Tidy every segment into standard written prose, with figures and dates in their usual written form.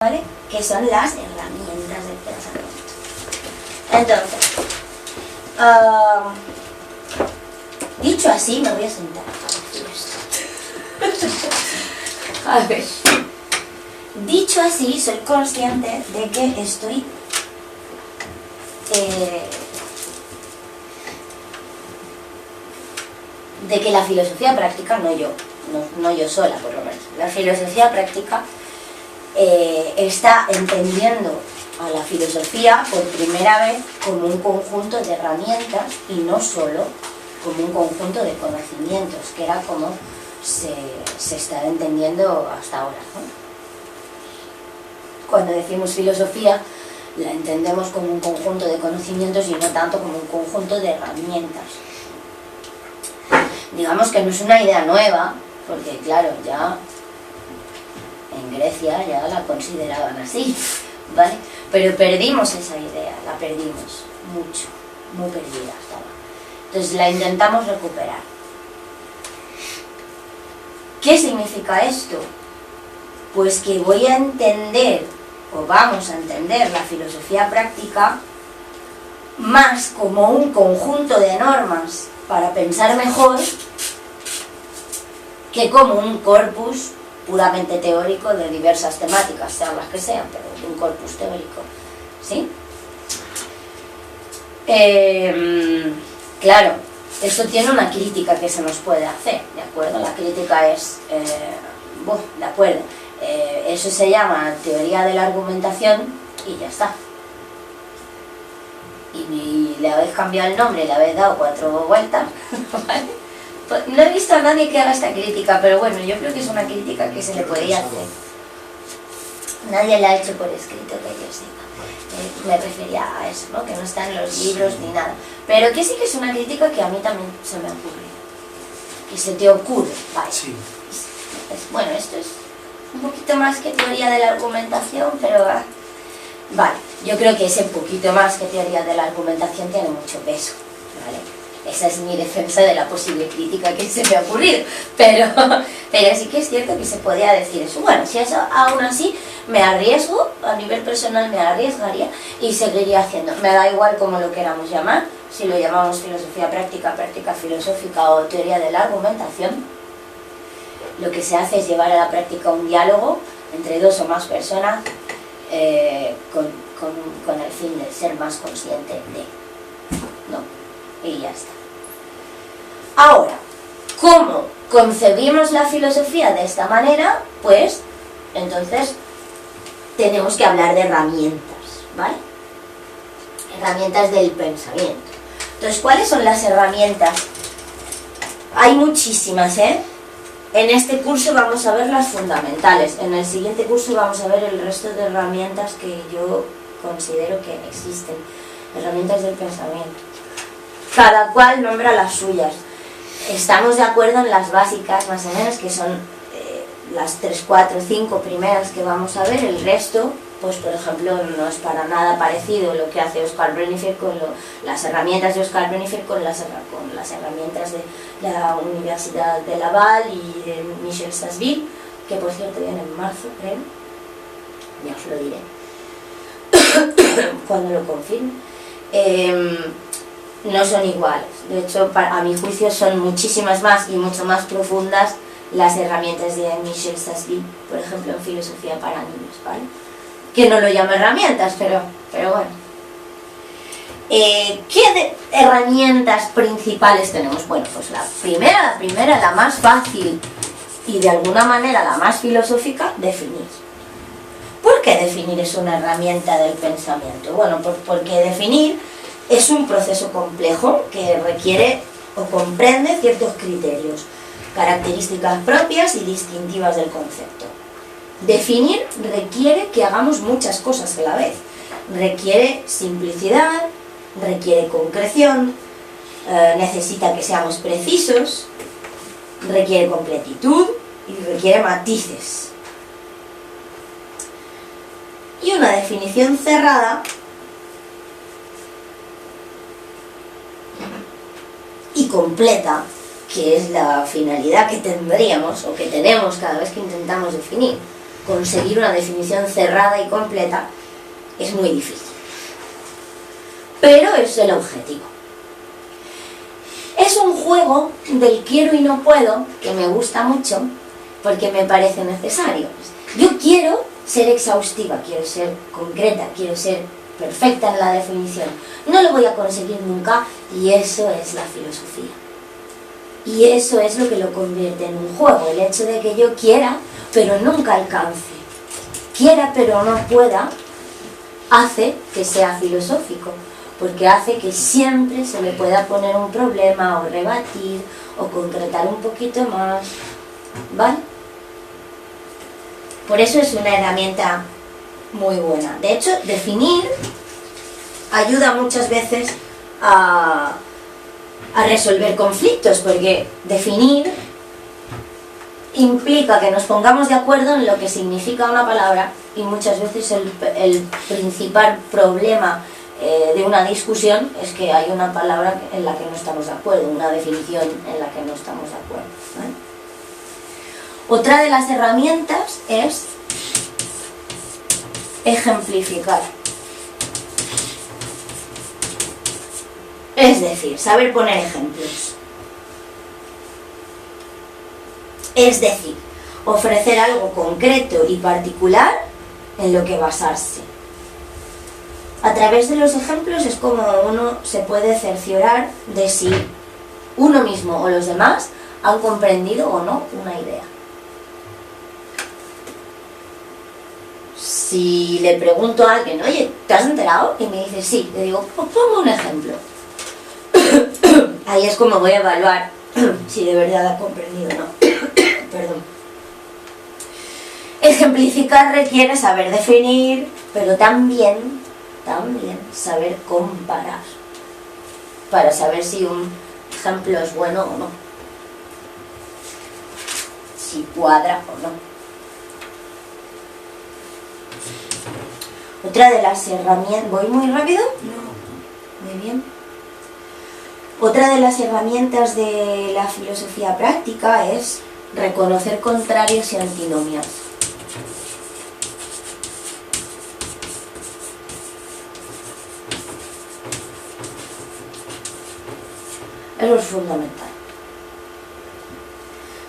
¿vale? Que son las herramientas del pensamiento. Entonces, dicho así, me voy a sentar a decir esto. A ver. Dicho así, soy consciente de que estoy de que la filosofía práctica, no yo sola por lo menos, la filosofía práctica está entendiendo a la filosofía por primera vez como un conjunto de herramientas y no solo como un conjunto de conocimientos, que era como se está entendiendo hasta ahora, ¿no? Cuando decimos filosofía, la entendemos como un conjunto de conocimientos y no tanto como un conjunto de herramientas. Digamos que no es una idea nueva, porque claro, ya en Grecia ya la consideraban así, ¿vale? Pero perdimos esa idea, la perdimos mucho, muy perdida estaba. Entonces la intentamos recuperar. ¿Qué significa esto? Pues que voy a entender, o vamos a entender, la filosofía práctica más como un conjunto de normas para pensar mejor que como un corpus puramente teórico de diversas temáticas, sean las que sean, pero de un corpus teórico, ¿sí? Claro, esto tiene una crítica que se nos puede hacer, ¿de acuerdo? La crítica es, de acuerdo, eso se llama teoría de la argumentación y ya está. Y le habéis cambiado el nombre, le habéis dado 4 vueltas, ¿vale? Pues no he visto a nadie que haga esta crítica, pero bueno, yo creo que es una crítica que se le podría hacer. Nadie la ha hecho por escrito, que yo sepa. Me refería a eso, ¿no? Que no está en los libros ni nada. Pero que sí que es una crítica que a mí también se me ocurre. Que se te ocurre, vale. Sí. Bueno, esto es un poquito más que teoría de la argumentación, pero vale. Yo creo que ese poquito más que teoría de la argumentación tiene mucho peso, ¿vale? Esa es mi defensa de la posible crítica que se me ha ocurrido, pero sí que es cierto que se podía decir eso. Bueno, si eso aún así me arriesgo, a nivel personal me arriesgaría y seguiría haciendo. Me da igual cómo lo queramos llamar, si lo llamamos filosofía práctica, práctica filosófica o teoría de la argumentación. Lo que se hace es llevar a la práctica un diálogo entre 2 o más personas con el fin de ser más consciente de, ¿no? Y ya está. Ahora, ¿cómo concebimos la filosofía de esta manera? Pues, entonces, tenemos que hablar de herramientas, ¿vale? Herramientas del pensamiento. Entonces, ¿cuáles son las herramientas? Hay muchísimas, ¿eh? En este curso vamos a ver las fundamentales. En el siguiente curso vamos a ver el resto de herramientas que yo considero que existen. Herramientas del pensamiento. Cada cual nombra las suyas. Estamos de acuerdo en las básicas, más o menos, que son las 3, 4, 5 primeras que vamos a ver. El resto, pues por ejemplo, no es para nada parecido lo que hace Oscar Brennifer con las herramientas de Oscar Brennifer con las herramientas de la Universidad de Laval y de Michel Sasseville, que por cierto viene en marzo, creo. Ya os lo diré cuando lo confirme. No son iguales. De hecho, a mi juicio son muchísimas más y mucho más profundas las herramientas de Michel Sasseville, por ejemplo, en filosofía para niños, ¿vale? Que no lo llamo herramientas, pero bueno. ¿Qué herramientas principales tenemos? Bueno, pues la primera, la más fácil y de alguna manera la más filosófica, definir. ¿Por qué definir es una herramienta del pensamiento? Bueno, porque definir es un proceso complejo que requiere o comprende ciertos criterios, características propias y distintivas del concepto. Definir requiere que hagamos muchas cosas a la vez. Requiere simplicidad, requiere concreción, necesita que seamos precisos, requiere completitud y requiere matices. Y una definición cerrada y completa, que es la finalidad que tendríamos o que tenemos cada vez que intentamos definir. conseguir una definición cerrada y completa es muy difícil. Pero es el objetivo. Es un juego del quiero y no puedo, que me gusta mucho, porque me parece necesario. Yo quiero ser exhaustiva, quiero ser concreta, quiero ser perfecta en la definición. No lo voy a conseguir nunca, y eso es la filosofía. Y eso es lo que lo convierte en un juego, el hecho de que yo quiera, pero nunca alcance. Quiera, pero no pueda, hace que sea filosófico, porque hace que siempre se le pueda poner un problema, o rebatir, o concretar un poquito más, ¿vale? Por eso es una herramienta muy buena. De hecho, definir ayuda muchas veces a resolver conflictos, porque definir implica que nos pongamos de acuerdo en lo que significa una palabra, y muchas veces el principal problema de una discusión es que hay una palabra en la que no estamos de acuerdo, una definición en la que no estamos de acuerdo, ¿vale? Otra de las herramientas es ejemplificar. Es decir, saber poner ejemplos. Es decir, ofrecer algo concreto y particular en lo que basarse. A través de los ejemplos es como uno se puede cerciorar de si uno mismo o los demás han comprendido o no una idea. Si le pregunto a alguien, oye, ¿te has enterado? Y me dice sí, le digo, pues ponme un ejemplo. Ahí es como voy a evaluar si de verdad ha comprendido o no. Perdón. Ejemplificar requiere saber definir, pero también saber comparar, para saber si un ejemplo es bueno o no, si cuadra o no. Otra de las herramientas... ¿Voy muy rápido? No. Muy bien. Otra de las herramientas de la filosofía práctica es reconocer contrarios y antinomias. Eso es fundamental.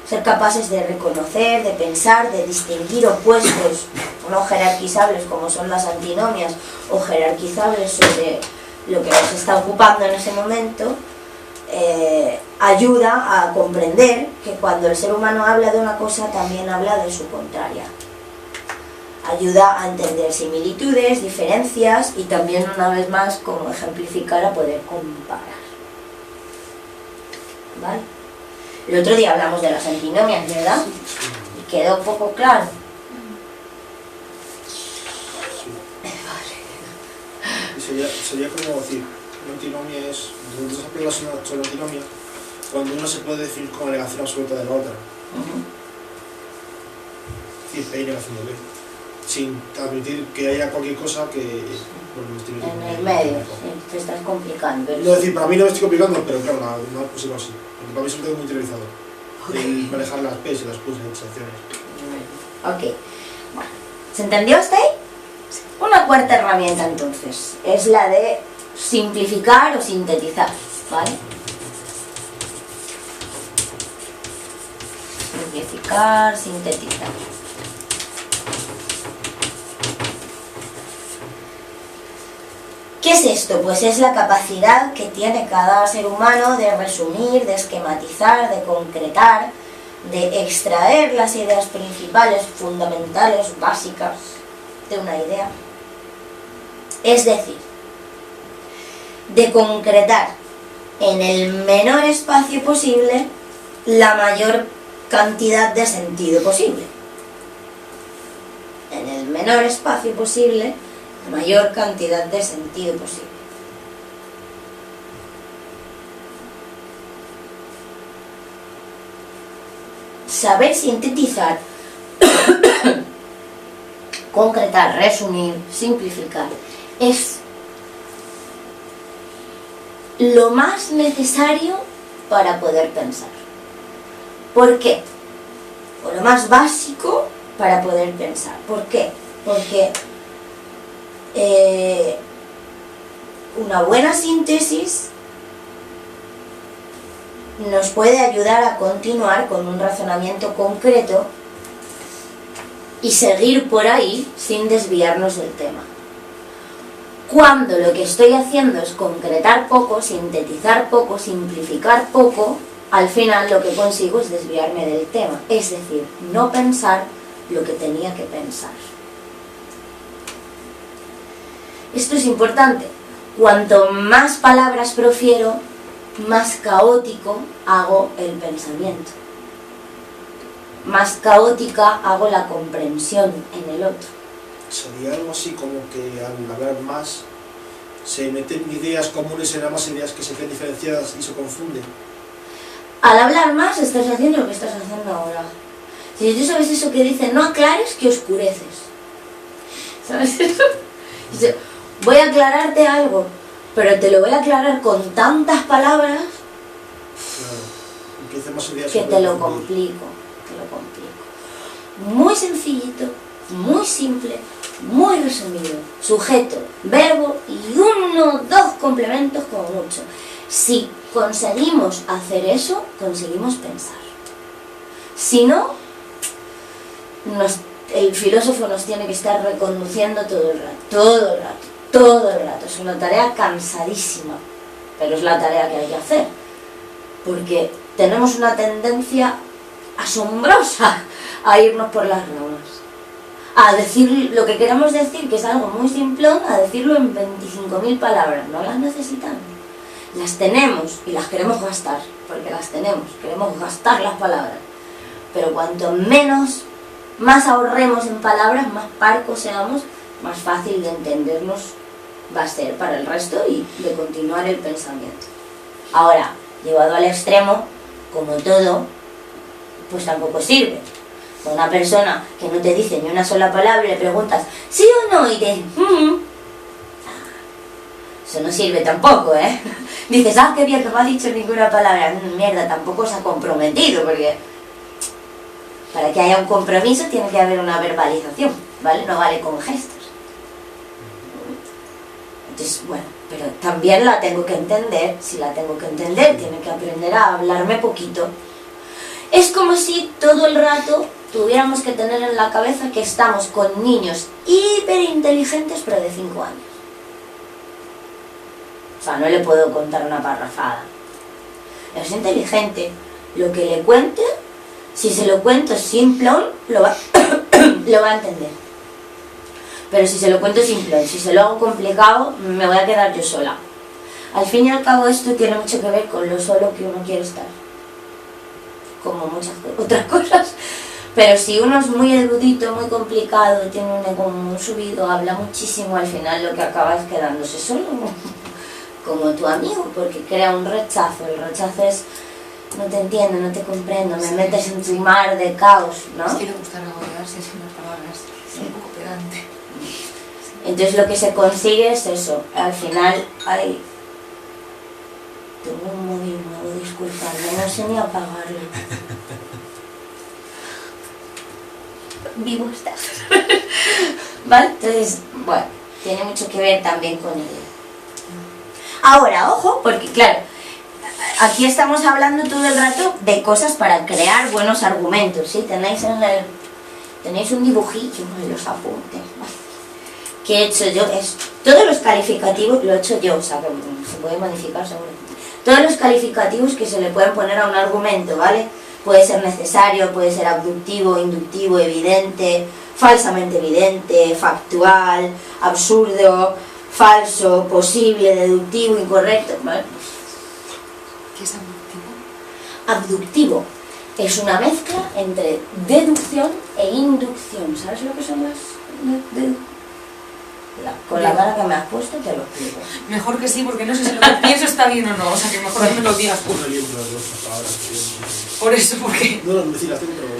Ser capaces de reconocer, de pensar, de distinguir opuestos no jerarquizables como son las antinomias, o jerarquizables sobre lo que nos está ocupando en ese momento, ayuda a comprender que cuando el ser humano habla de una cosa también habla de su contraria. Ayuda a entender similitudes, diferencias, y también, una vez más, como ejemplificar, a poder comparar. ¿Vale? El otro día hablamos de las antinomias, ¿verdad? Y quedó un poco claro. Sería como decir, una antinomia es, desde esas reglas sobre la antinomia, cuando uno se puede definir como negación absoluta de la otra. Es decir, P y negación de B, sin admitir que haya cualquier cosa que... Bueno, en el medio, sí, te estás complicando. No, es decir, para mí no me estoy complicando, pero claro, no es posible así, porque para mí es un tema muy interiorizado, el manejar las P's y las Q's en secciones. Ok, bueno, ¿se entendió hasta ahí? Una cuarta herramienta entonces es la de simplificar o sintetizar, ¿vale? Simplificar, sintetizar. ¿Qué es esto? Pues es la capacidad que tiene cada ser humano de resumir, de esquematizar, de concretar, de extraer las ideas principales, fundamentales, básicas de una idea. Es decir, de concretar en el menor espacio posible la mayor cantidad de sentido posible. En el menor espacio posible, la mayor cantidad de sentido posible. Saber sintetizar, concretar, resumir, simplificar, es lo más necesario para poder pensar. ¿Por qué? O lo más básico para poder pensar. ¿Por qué? Porque una buena síntesis nos puede ayudar a continuar con un razonamiento concreto y seguir por ahí sin desviarnos del tema. Cuando lo que estoy haciendo es concretar poco, sintetizar poco, simplificar poco, al final lo que consigo es desviarme del tema, es decir, no pensar lo que tenía que pensar. Esto es importante. Cuanto más palabras profiero, más caótico hago el pensamiento. Más caótica hago la comprensión en el otro. Sería algo así como que al hablar más se meten ideas comunes en ambas ideas que se quedan diferenciadas y se confunden. Al hablar más estás haciendo lo que estás haciendo ahora. Si tú sabes eso que dice, no aclares que oscureces. ¿Sabes eso? Dice, voy a aclararte algo, pero te lo voy a aclarar con tantas palabras que te lo complico. Muy sencillito, muy simple, muy resumido. Sujeto, verbo y 1 o 2 complementos como mucho. Si conseguimos hacer eso, conseguimos pensar. Si no, el filósofo nos tiene que estar reconduciendo todo el rato. Es una tarea cansadísima, pero es la tarea que hay que hacer. Porque tenemos una tendencia asombrosa a irnos por las ramas, a decir lo que queremos decir, que es algo muy simplón, a decirlo en 25.000 palabras. No las necesitamos, las tenemos y las queremos gastar, porque las tenemos, queremos gastar las palabras, pero cuanto más ahorremos en palabras, más parcos seamos, más fácil de entendernos va a ser para el resto y de continuar el pensamiento. Ahora, llevado al extremo, como todo, pues tampoco sirve. Una persona que no te dice ni una sola palabra y le preguntas ¿sí o no? Y te dice eso no sirve tampoco, ¿eh? Dices, qué bien que no ha dicho ninguna palabra. Mierda, tampoco se ha comprometido, porque para que haya un compromiso tiene que haber una verbalización, ¿vale? No vale con gestos. Entonces, bueno, pero también la tengo que entender. Si la tengo que entender, tiene que aprender a hablarme poquito. Es como si todo el rato tuviéramos que tener en la cabeza que estamos con niños hiperinteligentes, pero de 5 años. O sea, no le puedo contar una parrafada. Es inteligente. Lo que le cuente, si se lo cuento simplón, lo va a entender. Pero si se lo cuento simplón, si se lo hago complicado, me voy a quedar yo sola. Al fin y al cabo, esto tiene mucho que ver con lo solo que uno quiere estar. Como muchas otras cosas. Pero si uno es muy erudito, muy complicado, tiene un ego muy subido, habla muchísimo, al final lo que acaba es quedándose solo, como tu amigo, porque crea un rechazo. El rechazo es, no te entiendo, no te comprendo, me metes en tu mar de caos, ¿no? Es que le gusta regodearse sin las palabras, es un poco pedante. Entonces lo que se consigue es eso, al final hay... Tengo un móvil nuevo, disculpadme, no sé ni apagarlo. Vivo estás. ¿Vale? Entonces, bueno, tiene mucho que ver también con ello. Ahora, ojo, porque claro, aquí estamos hablando todo el rato de cosas para crear buenos argumentos, ¿sí? Tenéis un dibujillo en los apuntes, ¿vale? Que he hecho yo, todos los calificativos lo he hecho yo, o sea, que se puede modificar seguro. Todos los calificativos que se le pueden poner a un argumento, ¿vale? Puede ser necesario, puede ser abductivo, inductivo, evidente, falsamente evidente, factual, absurdo, falso, posible, deductivo, incorrecto, ¿vale? ¿Qué es abductivo? Abductivo es una mezcla entre deducción e inducción. ¿Sabes lo que son las con la cara que me has puesto te lo explico. Mejor que sí, porque no sé si lo que pienso está bien o no, o sea que mejor que me lo digas tú. Por eso, porque...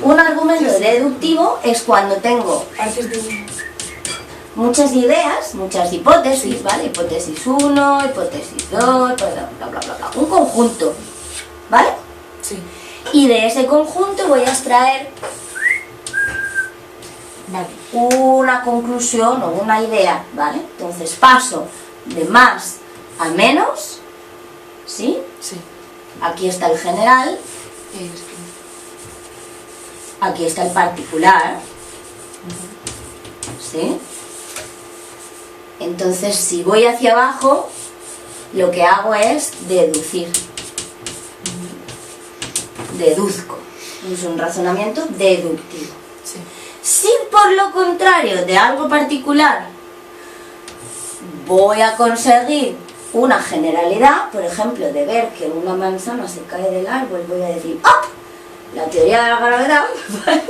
Un argumento deductivo es cuando tengo muchas ideas, muchas hipótesis, ¿vale? Hipótesis 1, hipótesis 2, bla, bla, bla, bla. Un conjunto, ¿vale? Sí. Y de ese conjunto voy a extraer Vale. una conclusión o una idea, ¿vale? Entonces paso de más a menos, ¿sí? Sí. Aquí está el general, aquí está el particular, ¿sí? Entonces, si voy hacia abajo, lo que hago es deducir. Deduzco. Es un razonamiento deductivo. Sí. Si por lo contrario de algo particular voy a conseguir una generalidad, por ejemplo, de ver que una manzana se cae del árbol, voy a decir ¡ah! La teoría de la gravedad, ¿vale?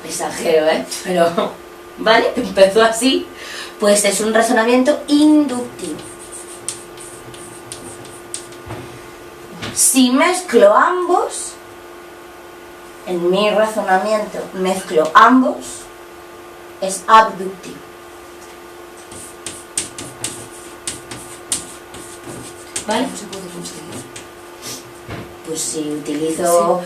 Exagero, ¿eh? Pero, ¿vale? Empezó así, pues es un razonamiento inductivo. Si mezclo ambos, en mi razonamiento mezclo ambos, es abductivo. ¿Vale? ¿Cómo se puede conseguir? Pues si utilizo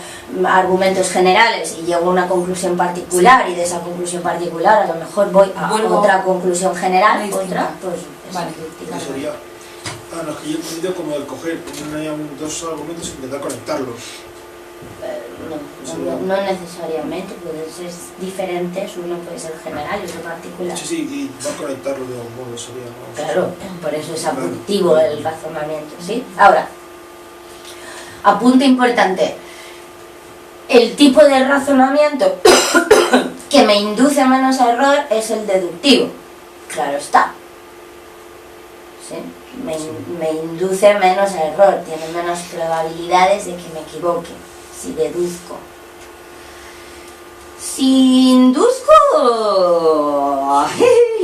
argumentos generales y llego a una conclusión particular y de esa conclusión particular a lo mejor voy a otra conclusión general, otra, pues es Vale. abductiva. Que sería, no, es que yo he entendido como el coger dos argumentos e intentar conectarlos. No necesariamente, pueden ser diferentes, uno puede ser general y otro particular. Sí, y va a conectarlo de algún modo, sería, ¿no? Claro, por eso es abductivo el razonamiento, ¿sí? Ahora, apunte importante, el tipo de razonamiento que me induce menos a error es el deductivo, claro está, ¿sí? Me induce menos a error, tiene menos probabilidades de que me equivoque si deduzco. Si induzco,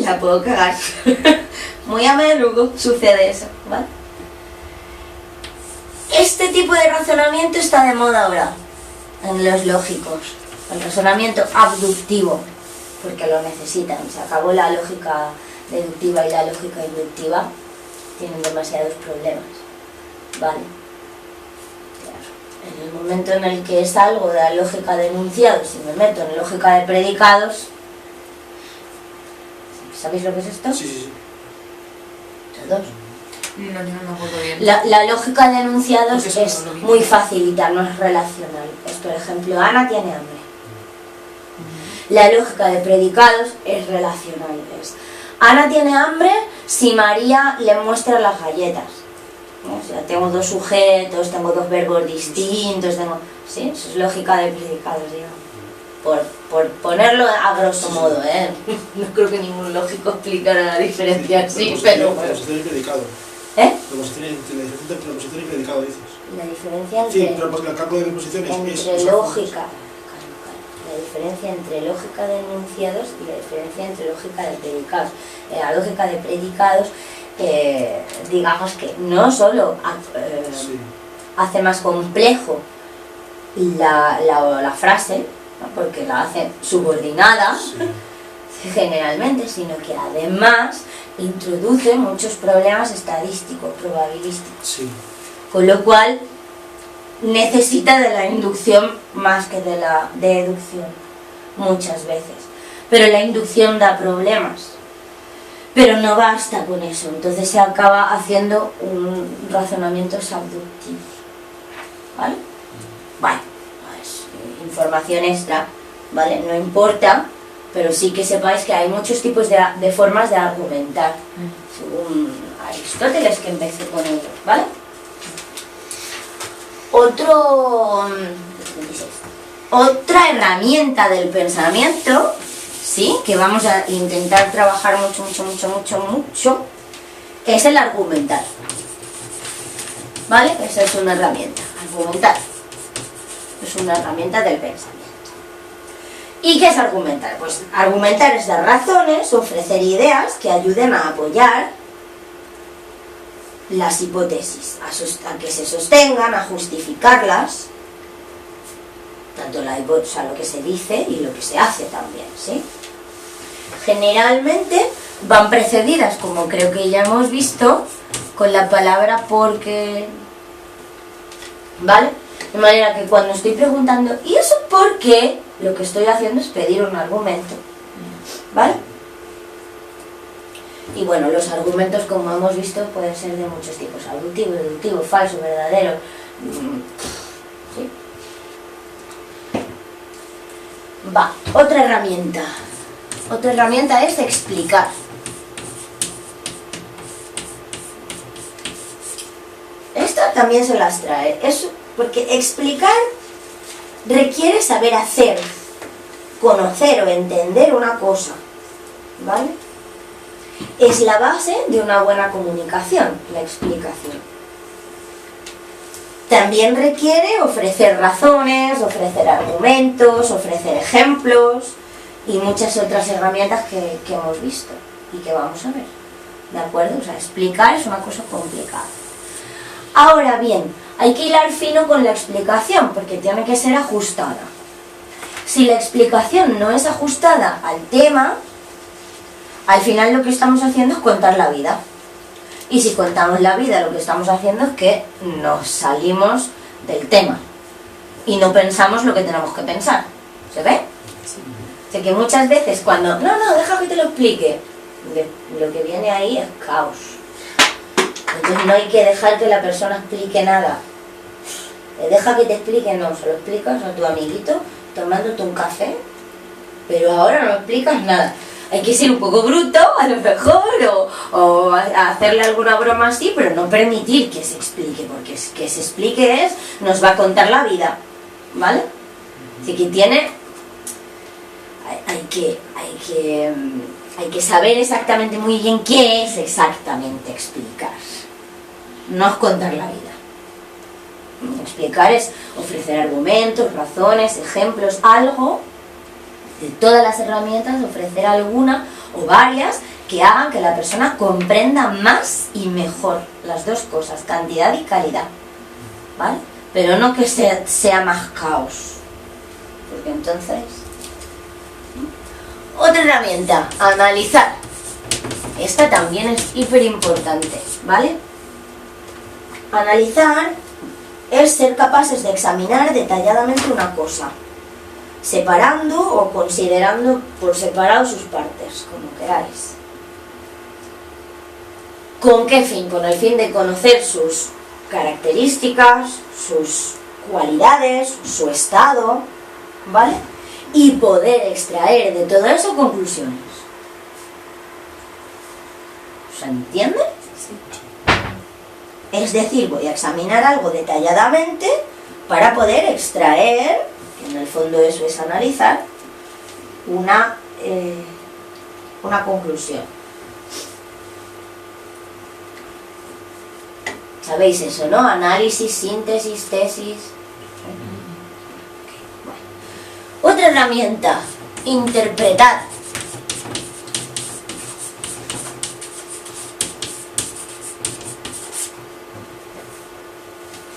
la puedo cagar. Muy a menudo sucede eso, ¿vale? Este tipo de razonamiento está de moda ahora en los lógicos, el razonamiento abductivo, porque lo necesitan. Se acabó la lógica deductiva y la lógica inductiva, tienen demasiados problemas, ¿vale? En el momento en el que salgo de la lógica de enunciados y me meto en lógica de predicados, ¿sabéis lo que es esto? Sí. Todos. No, yo no me acuerdo bien. La lógica de enunciados Porque es eso no lo vi. muy facilita, no es relacional. Es, por ejemplo, Ana tiene hambre. La lógica de predicados es relacional. Es, Ana tiene hambre si María le muestra las galletas. ¿No? O sea, tengo dos sujetos, tengo dos verbos distintos, ¿sí? Eso es lógica de predicados, digamos. Por ponerlo a grosso modo, ¿eh? No creo que ningún lógico explicara la diferencia así, pero bueno. Proposición y predicado. ¿Eh? La diferencia entre proposición y predicado, dices. La diferencia Sí, entre, pero porque el cálculo de preposiciones entre es lógica, la diferencia entre lógica de enunciados y la diferencia entre lógica de predicados. La lógica de predicados, digamos que no solo Sí. hace más complejo la frase, ¿no? Porque la hace subordinada Sí. generalmente, sino que además introduce muchos problemas estadísticos, probabilísticos. Sí. Con lo cual necesita de la inducción más que de la deducción muchas veces. Pero la inducción da problemas. Pero no basta con eso, entonces se acaba haciendo un razonamiento abductivo. ¿Vale? Bueno, pues, información extra, ¿vale? No importa, pero sí que sepáis que hay muchos tipos de formas de argumentar, según Aristóteles, que empezó con ello, ¿vale? Otra herramienta del pensamiento, ¿sí? Que vamos a intentar trabajar mucho, es el argumentar. ¿Vale? Esa es una herramienta, argumentar. Es una herramienta del pensamiento. ¿Y qué es argumentar? Pues argumentar es dar razones, ofrecer ideas que ayuden a apoyar las hipótesis, a que se sostengan, a justificarlas, tanto lo que se dice y lo que se hace también, ¿sí? Generalmente van precedidas, como creo que ya hemos visto, con la palabra porque, ¿vale? De manera que cuando estoy preguntando, ¿y eso por qué? Lo que estoy haciendo es pedir un argumento, ¿vale? Y bueno, los argumentos, como hemos visto, pueden ser de muchos tipos: aductivo, deductivo, falso, verdadero. ¿Sí? Va, otra herramienta. Otra herramienta es explicar. Esta también se las trae. Es porque explicar requiere saber hacer, conocer o entender una cosa, ¿vale? Es la base de una buena comunicación, la explicación. También requiere ofrecer razones, ofrecer argumentos, ofrecer ejemplos y muchas otras herramientas que hemos visto y que vamos a ver, ¿de acuerdo? O sea, explicar es una cosa complicada. Ahora bien, hay que hilar fino con la explicación porque tiene que ser ajustada. Si la explicación no es ajustada al tema, al final lo que estamos haciendo es contar la vida. Y si contamos la vida, lo que estamos haciendo es que nos salimos del tema y no pensamos lo que tenemos que pensar. ¿Se ve? Sí. O sea que muchas veces cuando, no, deja que te lo explique, lo que viene ahí es caos. Entonces no hay que dejar que la persona explique nada. Deja que te explique, no, se lo explicas a tu amiguito tomándote un café, pero ahora no explicas nada. Hay que ser un poco bruto, a lo mejor, o hacerle alguna broma así, pero no permitir que se explique, porque que se explique nos va a contar la vida, ¿vale? Así que hay que saber exactamente muy bien qué es exactamente explicar. No es contar la vida. Explicar es ofrecer argumentos, razones, ejemplos, algo. De todas las herramientas, ofrecer alguna o varias que hagan que la persona comprenda más y mejor las dos cosas, cantidad y calidad, ¿vale? Pero no que sea más caos, porque entonces... Otra herramienta, analizar. Esta también es hiper importante, ¿vale? Analizar es ser capaces de examinar detalladamente una cosa, separando o considerando por separado sus partes, como queráis. ¿Con qué fin? Con el fin de conocer sus características, sus cualidades, su estado, ¿vale? Y poder extraer de todo eso conclusiones. ¿Se entiende? Sí. Es decir, voy a examinar algo detalladamente para poder extraer, que en el fondo eso es analizar, una conclusión. ¿Sabéis eso, no? Análisis, síntesis, tesis. Bueno. Otra herramienta, interpretar.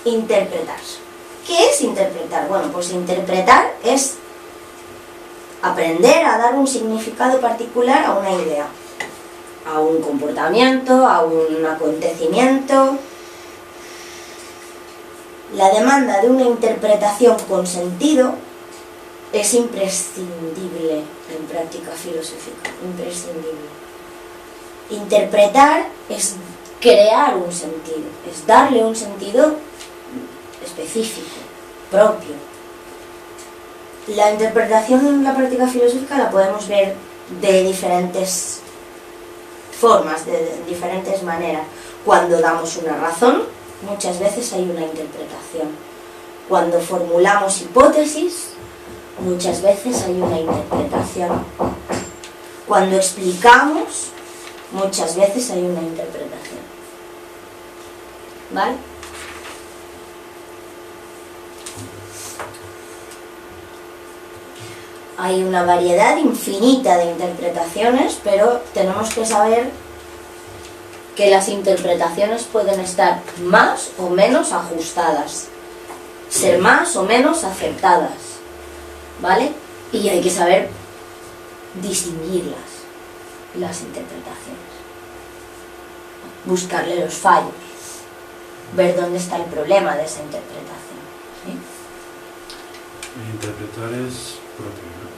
Interpretar. ¿Qué es interpretar? Bueno, pues interpretar es aprender a dar un significado particular a una idea, a un comportamiento, a un acontecimiento. La demanda de una interpretación con sentido es imprescindible en práctica filosófica, imprescindible. Interpretar es crear un sentido, es darle un sentido específico, propio. La interpretación en la práctica filosófica la podemos ver de diferentes formas, de diferentes maneras. Cuando damos una razón, muchas veces hay una interpretación. Cuando formulamos hipótesis, muchas veces hay una interpretación. Cuando explicamos, muchas veces hay una interpretación. ¿Vale? Hay una variedad infinita de interpretaciones, pero tenemos que saber que las interpretaciones pueden estar más o menos ajustadas, ser más o menos acertadas, ¿vale? Y hay que saber distinguirlas, las interpretaciones, buscarle los fallos, ver dónde está el problema de esa interpretación, ¿sí? Interpretar es propio, ¿no?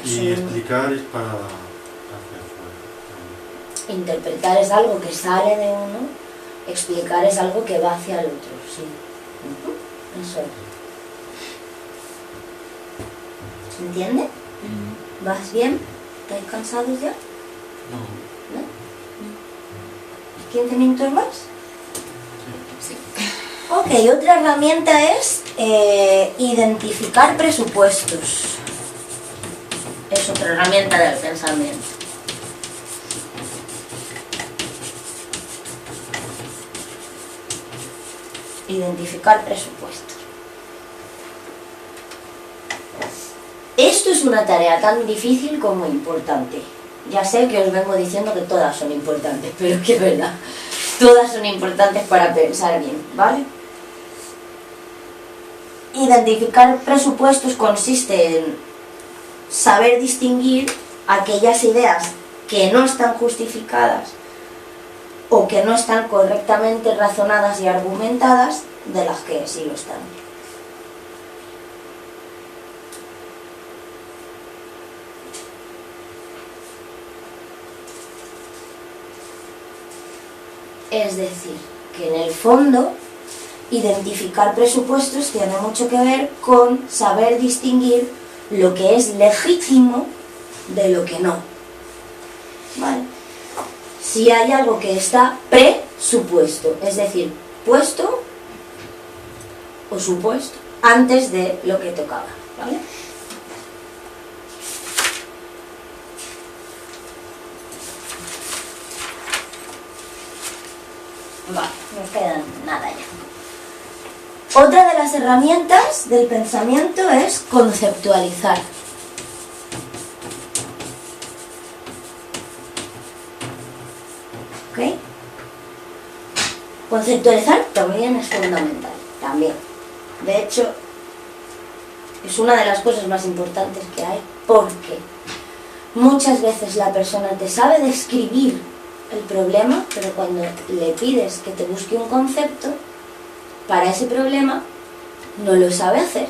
Y explicar es para hacia afuera. Interpretar es algo que sale de uno, explicar es algo que va hacia el otro, sí. Eso es. ¿Se entiende? ¿Vas bien? ¿Estáis cansados ya? No. ¿No? 15 minutos más. Sí. Ok, otra herramienta es identificar presupuestos. Es otra herramienta del pensamiento. Identificar presupuestos. Esto es una tarea tan difícil como importante. Ya sé que os vengo diciendo que todas son importantes, pero que es verdad. Todas son importantes para pensar bien, ¿vale? Identificar presupuestos consiste en saber distinguir aquellas ideas que no están justificadas o que no están correctamente razonadas y argumentadas de las que sí lo están. Es decir, que en el fondo identificar presupuestos tiene mucho que ver con saber distinguir lo que es legítimo de lo que no. ¿Vale? Si hay algo que está presupuesto, es decir, puesto o supuesto antes de lo que tocaba, ¿vale? Vale, nos queda nada ya. Otra de las herramientas del pensamiento es conceptualizar. ¿Ok? Conceptualizar también es fundamental, también. De hecho, es una de las cosas más importantes que hay, porque muchas veces la persona te sabe describir el problema, pero cuando le pides que te busque un concepto para ese problema, no lo sabe hacer.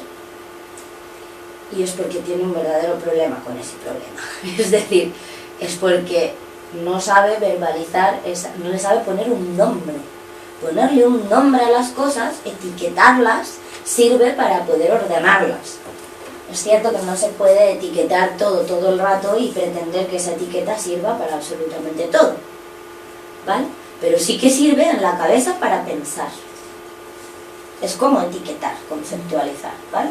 Y es porque tiene un verdadero problema con ese problema. Es decir, es porque no sabe verbalizar, no le sabe poner un nombre. Ponerle un nombre a las cosas, etiquetarlas, sirve para poder ordenarlas. Es cierto que no se puede etiquetar todo el rato y pretender que esa etiqueta sirva para absolutamente todo, ¿vale? Pero sí que sirve en la cabeza para pensar. Es como etiquetar, conceptualizar, ¿vale?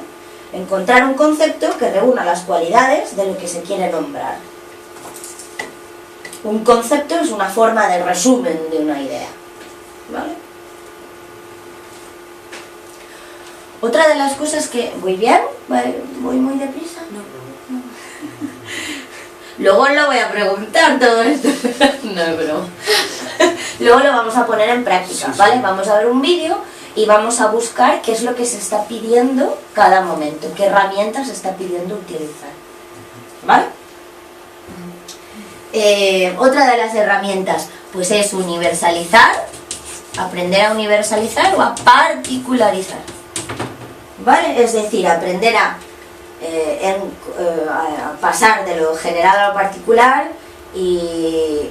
Encontrar un concepto que reúna las cualidades de lo que se quiere nombrar. Un concepto es una forma de resumen de una idea, ¿vale? Otra de las cosas que... ¿Voy bien? ¿Voy muy deprisa? No. Luego os lo voy a preguntar todo esto. No es broma. Luego lo vamos a poner en práctica, ¿vale? Vamos a ver un vídeo y vamos a buscar qué es lo que se está pidiendo cada momento, qué herramientas se está pidiendo utilizar, ¿vale? Otra de las herramientas pues es universalizar, aprender a universalizar o a particularizar, ¿vale? Es decir, aprender a pasar de lo general a lo particular y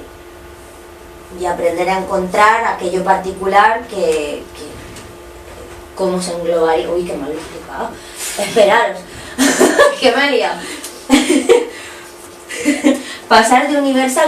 aprender a encontrar aquello particular que cómo se englobaría. Uy, qué mal he explicado. Esperaros, que me he liado. Pasar de universal